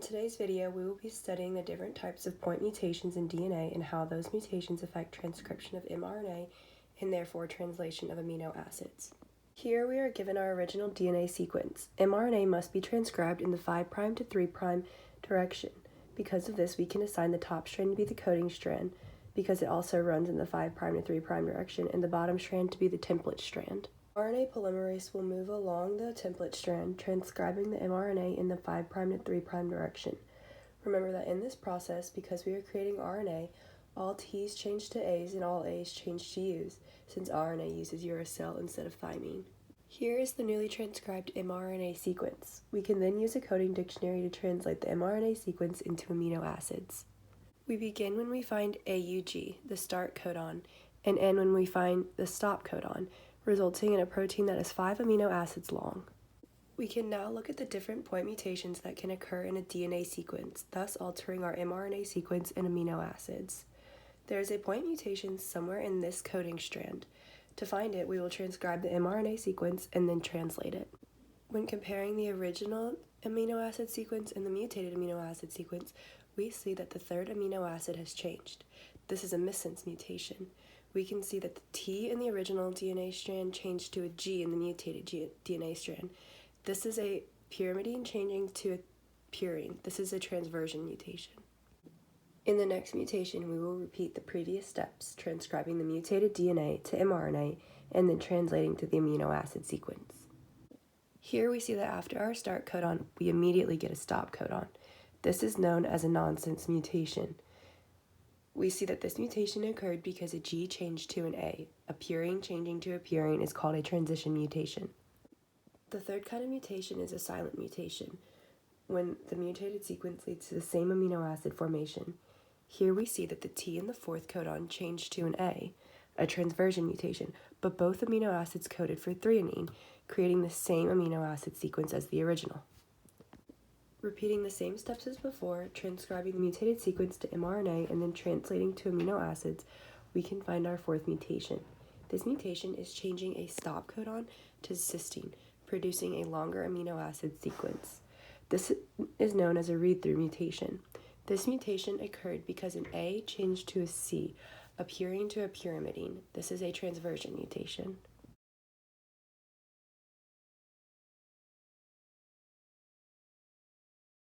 In today's video, we will be studying the different types of point mutations in DNA and how those mutations affect transcription of mRNA and therefore translation of amino acids. Here we are given our original DNA sequence. mRNA must be transcribed in the 5' to 3' direction. Because of this, we can assign the top strand to be the coding strand because it also runs in the 5' to 3' direction, and the bottom strand to be the template strand. RNA polymerase will move along the template strand, transcribing the mRNA in the 5' to 3' direction. Remember that in this process, because we are creating RNA, all T's change to A's and all A's change to U's, since RNA uses uracil instead of thymine. Here is the newly transcribed mRNA sequence. We can then use a coding dictionary to translate the mRNA sequence into amino acids. We begin when we find AUG, the start codon, and end when we find the stop codon, resulting in a protein that is 5 amino acids long. We can now look at the different point mutations that can occur in a DNA sequence, thus altering our mRNA sequence and amino acids. There is a point mutation somewhere in this coding strand. To find it, we will transcribe the mRNA sequence and then translate it. When comparing the original amino acid sequence and the mutated amino acid sequence, we see that the third amino acid has changed. This is a missense mutation. We can see that the T in the original DNA strand changed to a G in the mutated DNA strand. This is a pyrimidine changing to a purine. This is a transversion mutation. In the next mutation, we will repeat the previous steps, transcribing the mutated DNA to mRNA and then translating to the amino acid sequence. Here we see that after our start codon, we immediately get a stop codon. This is known as a nonsense mutation. We see that this mutation occurred because a G changed to an A. A purine changing to a purine is called a transition mutation. The third kind of mutation is a silent mutation, when the mutated sequence leads to the same amino acid formation. Here we see that the T in the fourth codon changed to an A, a transversion mutation, but both amino acids coded for threonine, creating the same amino acid sequence as the original. Repeating the same steps as before, transcribing the mutated sequence to mRNA and then translating to amino acids, we can find our fourth mutation. This mutation is changing a stop codon to cysteine, producing a longer amino acid sequence. This is known as a read-through mutation. This mutation occurred because an A changed to a C, a purine to a pyrimidine. This is a transversion mutation.